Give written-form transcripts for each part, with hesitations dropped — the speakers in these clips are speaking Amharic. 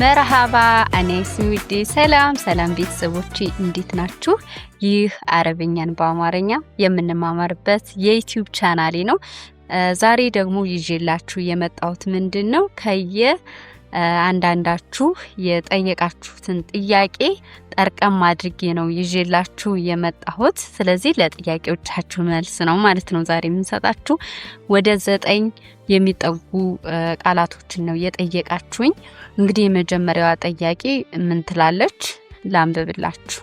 መርሃባ እኔ ስዊዲ ሰላም ቤተሰቦቼ እንዴት ናችሁ? ይህ አረብኛን በአማርኛ የምንማማርበት የዩቲዩብ ቻናሌ ነው። ዛሬ ደግሞ ይዤላችሁ የመጣሁት ምንድነው አንዳንዳችሁ የጠየቃችሁትን ጥያቄ ጠርቀም አድርጌ ነው ይዤላችሁ የመጣሁት። ስለዚህ ለጥያቄዎቻችሁ መልስ ነው ማለት ነው ዛሬ የምንሰጣችሁ። ወደ 9 የሚጠጉ ቃላቶችን ነው የጠየቃችሁኝ። እንግዲህ የመጀመሪያዋ ጥያቄ ምን ትላለች? ላንብብላችሁ።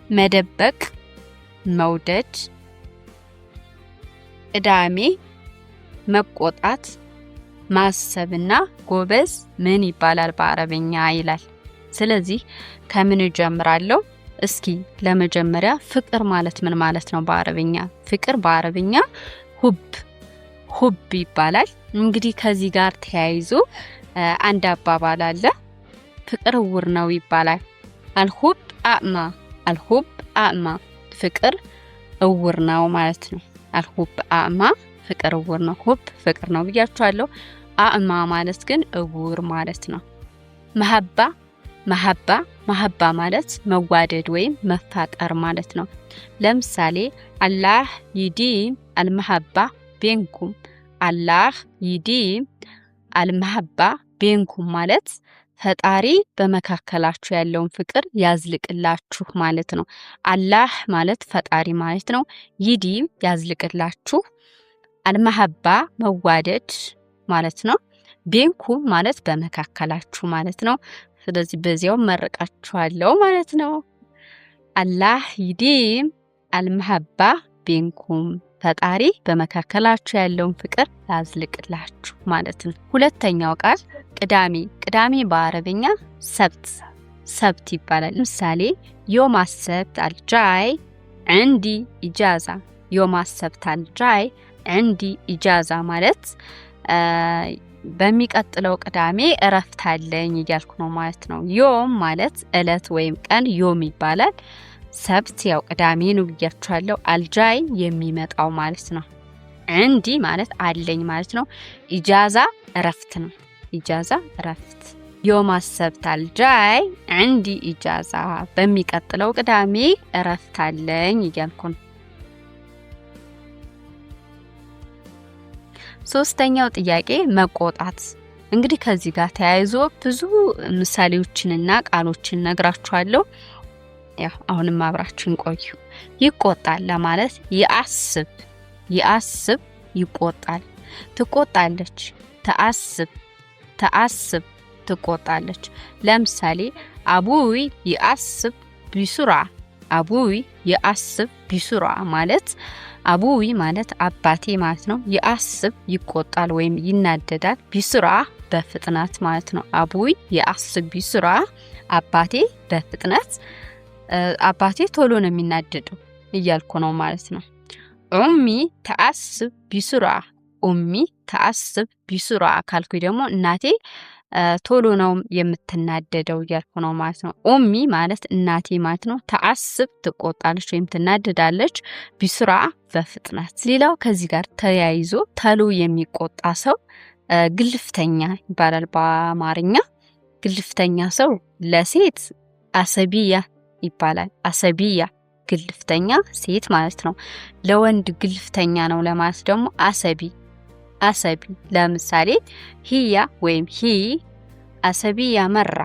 መደበቅ፣ መውደድ፣ ቅዳሜ፣ መቆጣት፣ ማሰብና ጎበዝ ምን ይባላል በአረብኛ ይላል። ስለዚህ ከምን ጀምራለሁ? እስኪ ለመጀመሪያ ፍቅር ማለት ምን ማለት ነው በአረብኛ? ፍቅር በአረብኛ ሁብ ይባላል። እንግዲህ ከዚህ ጋር ተያይዞ አንድ አባባል አለ። ፍቅር እውር ነው ይባላል። አልሁብ አዕማ ፍቅር እውር ነው ማለት ነው። አልሁብ አዕማ ፍቅር እውር ነው። ሁብ ፍቅር ነው ብያችኋለሁ። አዕማ ማለት ግን እውር ማለት ነው። መሐባ ማለት መዋደድ ወይም መፋቀር ማለት ነው። ለምሳሌ አላህ ይዲም አልመሐባ ቤንኩም፣ አላህ ይዲም አልመሐባ ቤንኩም ማለት ፈጣሪ በመካከላችሁ ያለውን ፍቅር ያዝልቅላችሁ ማለት ነው። አላህ ማለት ፈጣሪ ማለት ነው። ይዲም ያዝልቅላችሁ፣ አልመሐባ መዋደድ ማለት ነው። ቤንኩም ማለት በመካከላችሁ ማለት ነው። ስለዚህ በዚያው መረቃችኋለሁ ማለት ነው። አላህ ይዲም አልመሐባ ቤንኩም ፈጣሪ በመካከላችሁ ያለውን ፍቅር ያዝልቅላችሁ ማለት ነው። ሁለተኛው ቃል ቅዳሜ በአረብኛ ሰብት ይባላል። ለምሳሌ ዮም አሰብት አልጃይ ዕንዲ ኢጃዛ። ዮም አሰብት አልጃይ ዕንዲ ኢጃዛ ማለት በሚቀጥለው ቅዳሜ እረፍት አለኝ እያልኩ ነው ማለት ነው። ዮም ማለት እለት ወይም ቀን ዮም ይባላል። ሰብት ያው ቅዳሜ ነው ብያችኋለሁ። አልጃይ የሚመጣው ማለት ነው። ዕንዲ ማለት አለኝ ማለት ነው። ኢጃዛ እረፍት ነው። ኢጃዛ እረፍት። ዮም አሰብት አልጃይ ዕንዲ ኢጃዛ በሚቀጥለው ቅዳሜ እረፍት አለኝ እያልኩ ነው። ሶስተኛው ጥያቄ መቆጣት። እንግዲህ ከዚህ ጋር ተያይዞ ብዙ ምሳሌዎችንና ቃሎችን ነግራችኋለሁ። ያው አሁንም አብራችሁን ቆዩ። ይቆጣል ለማለት ይአስብ ይቆጣል። ትቆጣለች፣ ተአስብ ትቆጣለች። ለምሳሌ አቡይ ይአስብ ቢሱራ። አቡይ ይአስብ ቢሱራ ማለት አቡይ ማለት አባቴ ማለት ነው። ይአስብ ይቆጣል ወይም ይናደዳል። ቢሱራ በፍጥነት ማለት ነው። አቡይ ይአስብ ቢሱራ አባቴ በፍጥነት፣ አባቴ ቶሎ ነው የሚናደደው እያልኩ ነው ማለት ነው። ኡሚ ተአስብ ቢሱራ። ኡሚ ተአስብ ቢሱራ ካልኩኝ ደግሞ እናቴ ቶሎ ነው የምትናደደው እያልኩ ነው ማለት ነው። ኡሚ ማለት እናቴ ማለት ነው። ተአስብ ትቆጣለች ወይም ትናደዳለች። ቢሱራ በፍጥነት። ሌላው ከዚህ ጋር ተያይዞ ተሎ የሚቆጣ ሰው ግልፍተኛ ይባላል በአማርኛ። ግልፍተኛ ሰው ለሴት አሰቢያ ይባላል። አሰቢያ ግልፍተኛ ሴት ማለት ነው። ለወንድ ግልፍተኛ ነው ለማለት ደግሞ አሰቢ። ለምሳሌ ሂያ ወይም ሂ አሰቢያ መራ።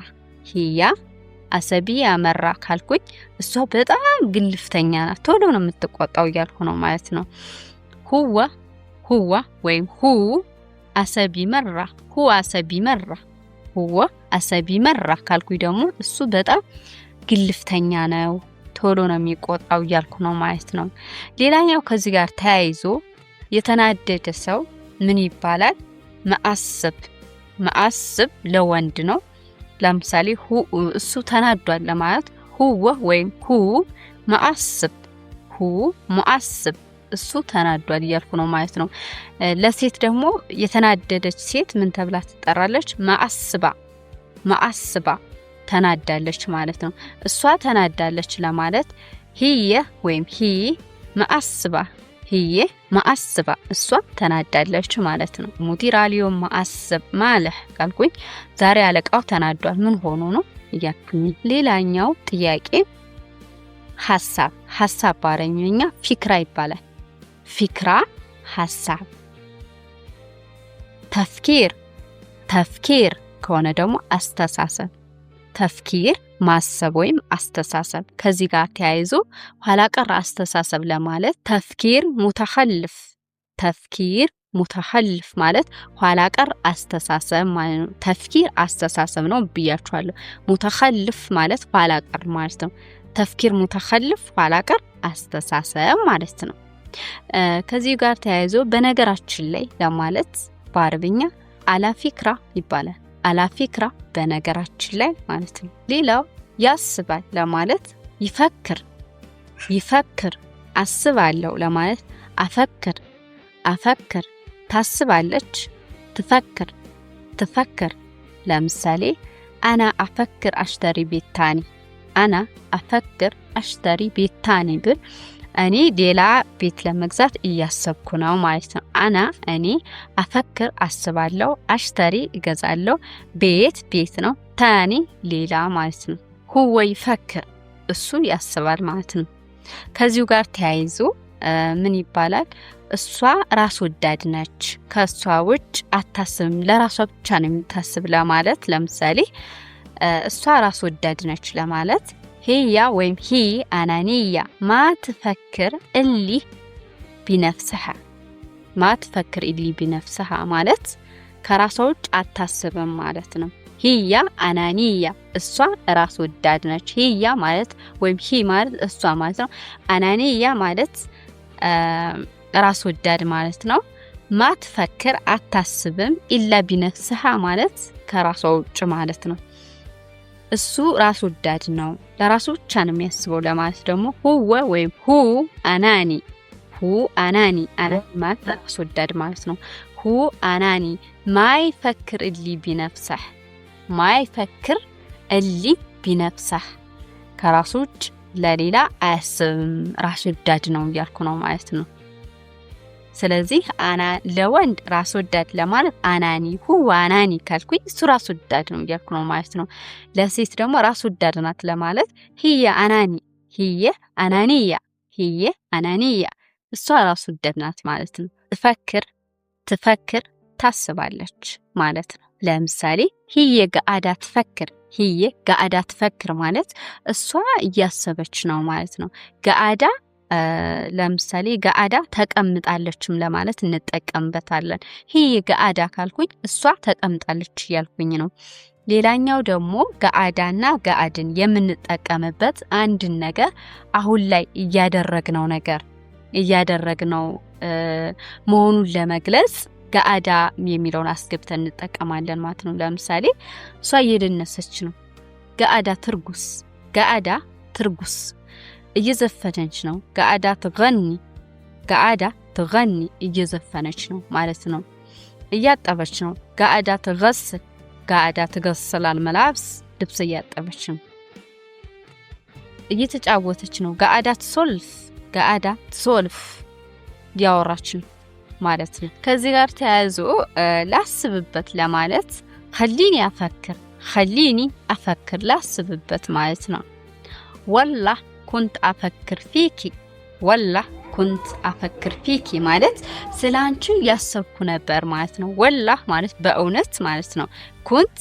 ሂያ አሰቢያ መራ ካልኩኝ እሷ በጣም ግልፍተኛ ናት፣ ቶሎ ነው የምትቆጣው እያልኩ ነው ማለት ነው። ሁዋ ወይም ሁ አሰቢ መራ። ሁ አሰቢ መራ። ሁዋ አሰቢ መራ ካልኩኝ ደግሞ እሱ በጣም ግልፍተኛ ነው፣ ቶሎ ነው የሚቆጣው እያልኩ ነው ማለት ነው። ሌላኛው ከዚህ ጋር ተያይዞ የተናደደ ሰው ምን ይባላል? መአስብ ለወንድ ነው። ለምሳሌ እሱ ተናዷል ለማለት ሁወ ወይም ሁ መአስብ እሱ ተናዷል እያልኩ ነው ማለት ነው። ለሴት ደግሞ የተናደደች ሴት ምን ተብላ ትጠራለች? መአስባ ተናዳለች ማለት ነው። እሷ ተናዳለች ለማለት ሂየ ወይም ሂ هي معصبة እሷ ተናዳለች ማለት ነው ሙዲር አልዮም معصب ማለህ ካልኩኝ ዛሬ አለቃው ተናዷል ምን ሆኖ ነው እያልኩኝ ሌላኛው ጥያቄ ሐሳብ በአረብኛ ፊክራ ይባላል ፊክራ ሐሳብ ተፍኪር ከሆነ ደግሞ አስተሳሰብ ተፍኪር ማሰብ ወይም አስተሳሰብ ከዚህ ጋር ተያይዞ ኋላ ቀር አስተሳሰብ ለማለት ተፍኪር ሙተኸልፍ ማለት ኋላ ቀር አስተሳሰብ ማለት ነው ተፍኪር አስተሳሰብ ነው ብያችኋለሁ ሙተኸልፍ ማለት ኋላ ቀር ማለት ነው ተፍኪር ሙተኸልፍ ኋላ ቀር አስተሳሰብ ማለት ነው ከዚህ ጋር ተያይዞ በነገራችን ላይ ለማለት በአረብኛ አላ ፊክራ ይባላል አላ ፊክራ በነገራችን ላይ ማለት ነው ሌላው ያስባል ለማለት ይፈክር አስባለሁ ለማለት አፈክር ታስባለች ትፈክር ለምሳሌ አና አፈክር አሽተሪ ቤት ታኒ ብል እኔ ሌላ ቤት ለመግዛት እያሰብኩ ነው ማለት ነው እኔ አፈክር አስባለሁ አሽተሪ እገዛለሁ ቤት ነው ታኒ ሌላ ማለት ነው ሁወ ይፈክር እሱ ያስባል ማለት ነው ከዚሁ ጋር ተያይዞ ምን ይባላል እሷ ራስ ወዳድ ነች ከሷ ውጭ አታስብም ለራሷ ብቻ ነው የምታስብ ለማለት ለምሳሌ እሷ ራስ ወዳድ ነች ለማለት هي ወይም هي أنانية ما تفكر اللي بنفسها ማለት ከራሷ ውጭ አታስብም ማለት ነው هي أنانية እሷ ራስ ወዳድ ነች هي ማለት ወይም هي ማለት እሷ ማለት ነው أنانية ማለት ራስ ወዳድ ማለት ነው ما تفكر አታስብም إلا بنفسها ማለት ከራሷ ውጭ ማለት ነው እሱ ራስ ወዳድ ነው ለራሱ ብቻ ነው የሚያስበው ለማለት ደግሞ ሁወ ወይም ሁ አናኒ ማለት ራስ ወዳድ ማለት ነው ሁ አናኒ ማይፈክር እሊ ቢነፍሰህ ከራሱ ውጭ ለሌላ አያስብም ራስ ወዳድ ነው እያልኩ ነው ማለት ነው ስለዚህ አና ለወንድ ራስ ወዳድ ለማለት አናኒ ሁዋ አናኒ ካልኩኝ እሱ ራስ ወዳድ ነው እያልኩ ነው ማለት ነው ለሴት ደግሞ ራስ ወዳድ ናት ለማለት هي አናኒያ እሷ ራስ ወዳድ ናት ማለት ነው ትፈክር ታስባለች ማለት ነው ለምሳሌ هي قاعدة تفكر ማለት እሷ እያሰበች ነው ማለት ነው ጋአዳ ለምሳሌ ጋአዳ ተቀምጣለችም ለማለት እንጠቀምበታለን هي ጋአዳ ካልኩኝ እሷ ተቀምጣለች ያልኩኝ ነው ሌላኛው ደግሞ ጋአዳና ጋአድን የምንጠቀምበት አንድ ነገር አሁን ላይ እያደረግነው መሆኑን ለመግለጽ ጋአዳ የሚለውን አስገብተን እንጠቀማለን ማለት ነው ለምሳሌ እሷ እየደነሰች ነው ጋአዳ ትርጉስ እየዘፈነች ነው ጋአዳ ትغني እየዘፈነች ነው ማለት ነው እያጠበች ነው ጋአዳ ትغسل الملابس ልብስ እያጠበች ነው እየተጫወተች ነው ጋአዳ ትሶልፍ ያወራች ነው ማለት ነው ከዚህ ጋር ተያይዞ ላስብበት ለማለት خليني أفكر ላስብበት ማለት ነው والله كنت أفكر فيكي ማለት ስላንቺ ያሰብኩ ነበር ማለት ነው والله ማለት በእውነት ማለት ነው كنت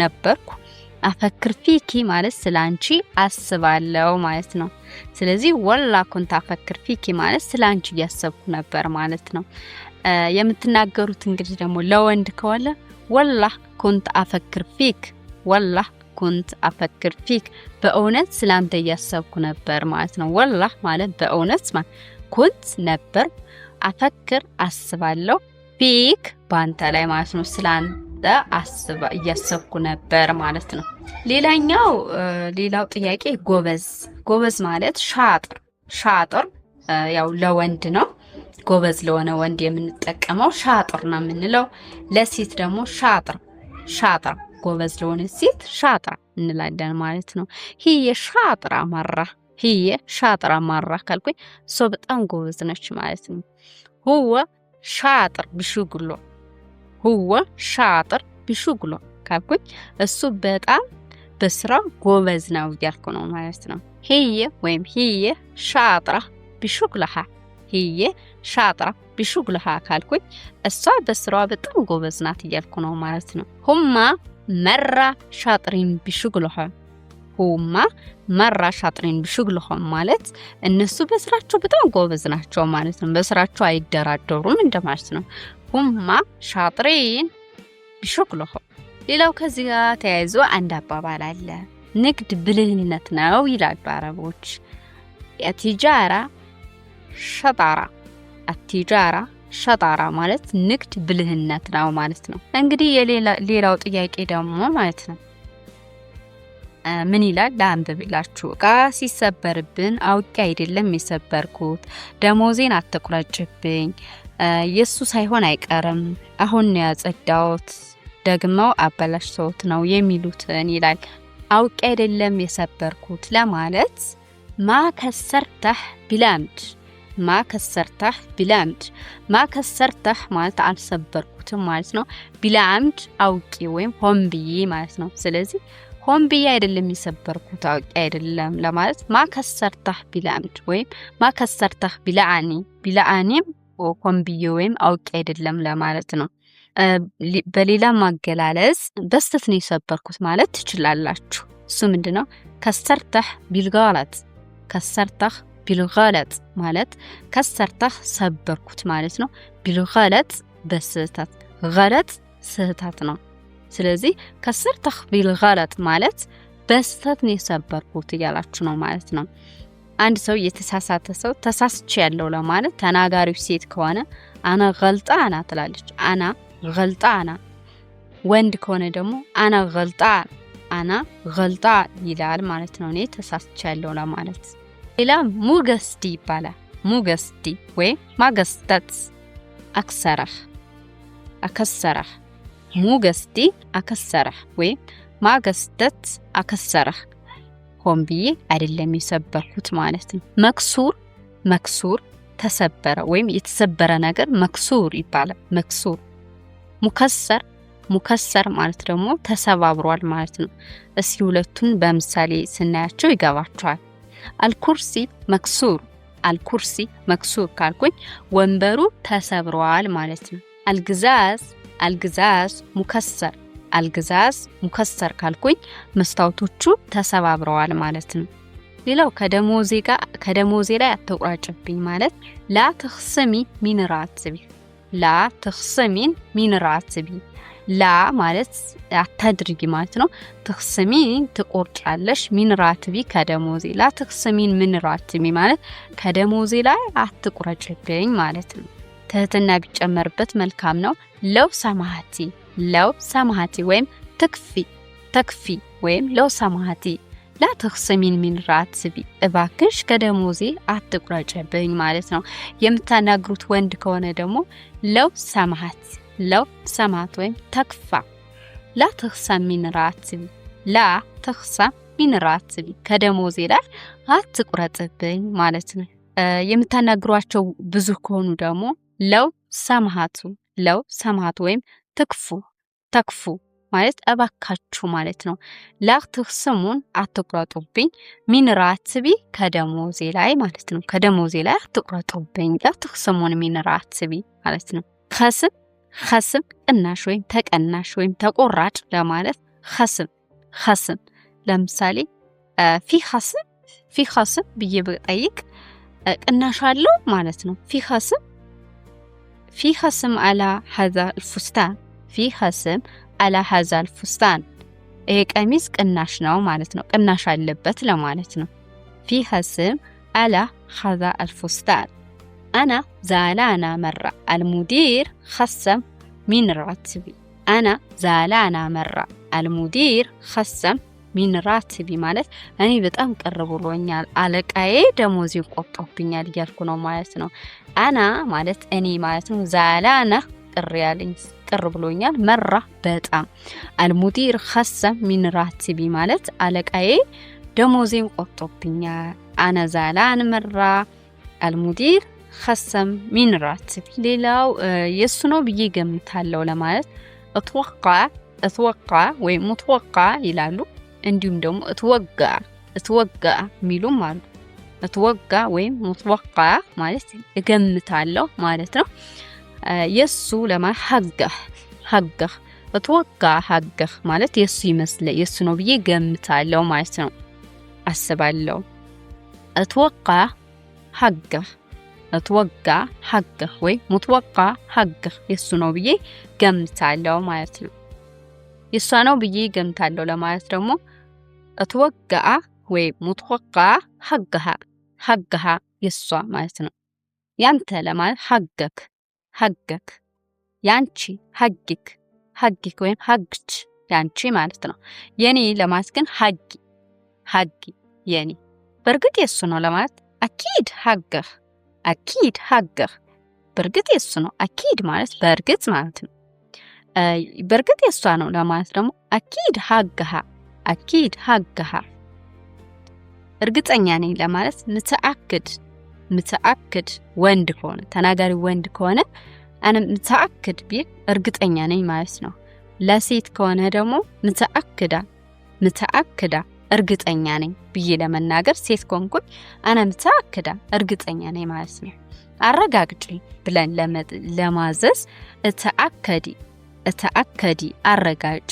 ነበርኩ أفكر فيكي ማለት ስላንቺ አስባለሁ ማለት ነው ስለዚህ والله كنت أفكر فيكي ማለት ስላንቺ ያሰብኩ ነበር ማለት ነው የምትናገሩት እንግዲህ ደግሞ ለወንድ ከሆነ والله كنت أفكر فيك በእውነት ስላንተ ያሰብኩ ነበር ማለት ነው والله ማለት በእውነት ማለት كنت ነበር أفكر አስባለሁ فيك ባንተ ላይ ማለት ነው ስላንተ ያሰብኩ ነበር ማለት ነው ሌላው ጥያቄ ጎበዝ ማለት ሻጥር ያው ለወንድ ነው ጎበዝ ለሆነ ወንድ የምንጠቀመው ሻጥር ነው የምንለው ለሴት ደግሞ ሻጥር ጎበዝ ለሆነ ሴት ሻጥራ እንላለን ማለት ነው هي شاطرة مرة هي شاطرة مرة ካልኩኝ እሷ በጣም ጎበዝ ነች ማለት ነው። هو شاطر بشغله هو شاطر بشغله ካልኩኝ እሱ በጣም በስራው ጎበዝ ነው እያልኩ ነው ማለት ነው። هي ወይም هي شاطرة بشغلها هي شاطرة بشغلها ካልኩኝ እሷ በስራው በጣም ጎበዝ ናት እያልኩ ነው ማለት ነው። هما مرة شاطرين بشغلهم هما مرة شاطرين بشغلهم ማለት እነሱ በስራቸው በጣም ጎበዝ ናቸው ማለት ነው። በስራቸው አይደራደሩም እንደማለት ነው። هما شاطرين بشغلهم ሌላው ከዚህ ጋር ተያይዞ አንድ አባባል አለ። ንግድ ብልህነት ነው ይላሉ አረቦች። የቲጃራ ሸጣራ አቲጃራ ሸጣራ ማለት ንግድ ብልህነት ነው ማለት ነው። እንግዲህ ሌላው ጥያቄ ደግሞ ማለት ነው ምን ይላል ላንብብላችሁ። እቃ ሲሰበርብን አውቄ አይደለም የሰበርኩት፣ ደሞዜን አትቁረጭብኝ፣ የሱ ሳይሆን አይቀርም፣ አሁን ነው ያጸዳሁት፣ ደግመው አበላሽተውት ነው የሚሉትን ይላል። አውቄ አይደለም የሰበርኩት ለማለት ማከሰርተህ ቢላምድ ማከሰርተህ ቢላምድ ማከሰርተህ ማለት አልሰበርኩትም ማለት ነው። ቢላምድ አውቄ ወይም ሆን ብዬ ማለት ነው። ስለዚህ ሆን ብዬ አይደለም የሰበርኩት አውቄ አይደለም ለማለት ማከሰርተህ ቢላምድ ወይም ማከሰርተህ ቢላአኒ ቢላአኒም ሆን ብዬ ወይም አውቄ አይደለም ለማለት ነው። በሌላ ማገላለጽ በስተት ነው የሰበርኩት ማለት ትችላላችሁ። እሱ ምንድነው? ከሰርተህ ቢልጋላት ከሰርተህ ቢልጋላት ማለት ከሰርተህ ሰበርኩት ማለት ነው። ቢልጋላት በስህተት ጋላት ስህተት ነው። ስለዚህ ከሰርተህ ቢልጋላት ማለት በስተት ነው የሰበርኩት እያላችሁ ነው ማለት ነው። አንድ ሰው የተሳሳተ ሰው ተሳስቼ ያለው ለማለት ተናጋሪው ሴት ከሆነ አና ገልጣና ትላለች። አና ገልጣና ወንድ ከሆነ ደግሞ አና ገልጣ ይላል ማለት ነው። እኔ ተሳስቻለሁ ለማለት። ሌላ ሙገስዲ ይባላል። ሙገስዲ ወይ ማገስተት አክሰረህ ሙገስዲ አከሰረህ ወይ ማገስተት አከሰረህ ሆን ብዬ አይደለም የሰበርኩት ማለት ነው። መክሱር ተሰበረ ወይም የተሰበረ ነገር መክሱር ይባላል። መክሱር ሙከሰር ማለት ደግሞ ተሰባብሯል ማለት ነው። እስኪ ሁለቱን በምሳሌ ስናያቸው ይገባቸዋል። አልኩርሲ መክሱር ካልኩኝ ወንበሩ ተሰብሯል ማለት ነው። አልግዛዝ ሙከሰር ካልኩኝ መስታወቶቹ ተሰባብረዋል ማለት ነው። ሌላው ከደሞዜ ላይ አትቁራጭብኝ ማለት ላ ተኽስሚ ሚን ራትቢ ላ ማለት አታድርጊ ማለት ነው። ተኽስሚን ትቆርጫለሽ፣ ሚን ራትቢ ከደሞዜ ላ ተኽስሚን ሚን ራትቢ ማለት ከደሞዜ ላይ አትቁረጭብኝ ማለት ነው። ትህትና ቢጨመርበት መልካም ነው። ለው ሰማሃቲ ወይም ተክፊ ወይም ለው ሰማሃቲ ላ ተኽስሚን ሚን ራትቢ እባክሽ ከደሞዜ አትቁረጭብኝ ማለት ነው። የምታናግሩት ወንድ ከሆነ ደግሞ ለው ሰማሃት ወይም ተክፋ ላ ተኽሰም ሚን ራትቢ ከደሞዜ ላይ አትቁረጥብኝ ማለት ነው። የምታናግሯቸው ብዙ ከሆኑ ደግሞ ለው ሰማሃቱ ወይም ተክፉ ማለት እባካችሁ ማለት ነው። ላ ተኽስሙን አትቁረጡብኝ ሚን ራትቢ ከደሞዜ ላይ ማለት ነው። ከደሞዜ ላይ አትቁረጡብኝ ላ ተኽስሙን ሚን ራትቢ ማለት ነው። ኸስም ቅናሽ ወይም ተቀናሽ ወይም ተቆራጭ ለማለት ኸስም ለምሳሌ ፊ ኸስም ብዬ ብጠይቅ ቅናሽ አለው ማለት ነው። ፊ ኸስም አላ ሀዛ الفستان ፊ ኸስም አላ ሀዛ الفستان ይሄ ቀሚስ ቅናሽ ነው ማለት ነው። ቅናሽ አለበት ለማለት ነው። ፊ ኸስም አላ ሀዛ الفستان أنا زعلانة مرة المدير خصم من راتبي أنا زعلانة مرة المدير خصم من راتبي ማለት እኔ በጣም ቅር ብሎኛል አለቃዬ ደሞዝ ይቆጥብኛል እያልኩ ነው ማለት ነው። አና ማለት እኔ ማለት ነው። ዛላና ቅር ብሎኛል መራ በጣም አልሙዲር خصم من راتبي ማለት አለቃዬ ደሞዜን ቆጥብኛል። أنا زعلان مرة المدير خصم من راتبي ሌላው የሱ ነው ብዬ ገምታለሁ ለማለት እትወቃ ወይ ሙትወቃ ይላሉ እንዲሁም ደግሞ እትወጋ ሚሉም አሉ እትወጋ ወይ ሙትወቃ ማለት እገምታለሁ ማለት ነው የሱ ለማለት ሐገህ እትወጋ ሐገህ ማለት የሱ ይመስለ የሱ ነው ብዬ ገምታለሁ ማለት ነው አስባለሁ እትወቃ ሐገህ أتوقع حقه وي متوقع حقه يسونو بيجي قمتالو مالتنا يسانو بيجي قمتالو لما يترمو أتوقع وي متوقع حقها يسوا مالتنا يانت لما حقك يانشي حقك وين حقك يانشي مالتنا يعني لما تكن حقي يعني برقد يسونو لما أكيد حقه برقد يسونو أكيد ማለት برقد ማለት ነው برقد የሷ ነው ለማለት ደግሞ أكيد حقها እርግጠኛ ነኝ ለማለት متأكد ወንድ ከሆነ ተናጋሪ ወንድ ከሆነ أنا متأكد ቢል እርግጠኛ ነኝ ማለት ነው ለሴት ከሆነ ደግሞ متأكدة እርግጠኛ ነኝ ብዬ ለመናገር ሴት ኮንኩኝ አና ምታከዳ እርግጠኛ ነኝ ማለት ነው አረጋግጪ ብለን ለማዘዝ እተአከዲ አረጋግጪ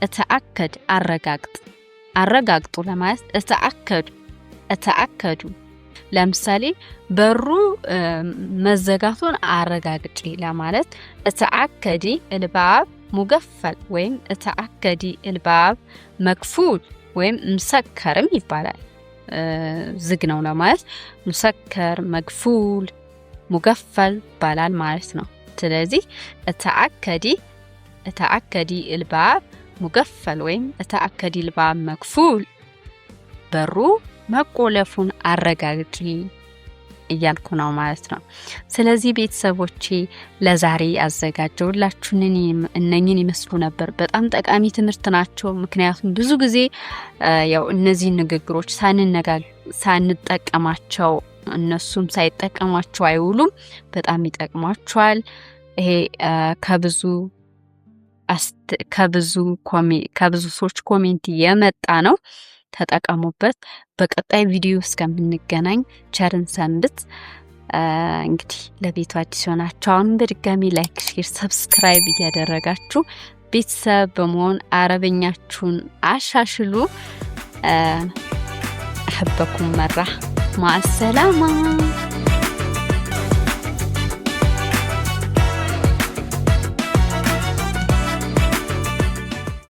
እተአከድ አረጋግጡ ለማለት እተአከዱ ለምሳሌ በሩ መዘጋቱን አረጋግጪ ለማለት እተአከዲ الباب مقفل وين اتأكدي الباب مقفول وين مسكر يبالاል ዝግነው ለማለት مسكر مقفول مقفل ባላል ማለት ነው ስለዚህ اتأكدي الباب مقفل وين اتأكدي الباب مقفول በሩ መቆለፉን አረጋግጪ እያልኩ ነው ማለት ነው ስለዚህ ቤተሰቦቼ ለዛሬ አዘጋጀውላችሁ እነኚህን ይመስሉ ነበር በጣም ጠቃሚ ትምህርት ናቸው ምክንያቱም ብዙ ጊዜ ያው እነዚህ ንግግሮች ሳንጠቀማቸው እነሱም ሳይጠቀማቸው አይውሉም በጣም ይጠቅማቸዋል ይሄ ከብዙ ሰዎች ኮሜንት የመጣ ነው ተጠቀሙበት በቀጣይ ቪዲዮ እስከምንገናኝ ቸርን ሰንብት እንግዲህ ለቤቱ አዲስ ሆናችሁ አሁን በድጋሚ ላይክ ሼር ሰብስክራይብ እያደረጋችሁ ቤተሰብ በመሆን አረበኛችሁን አሻሽሉ أحبكم مرة مع السلامة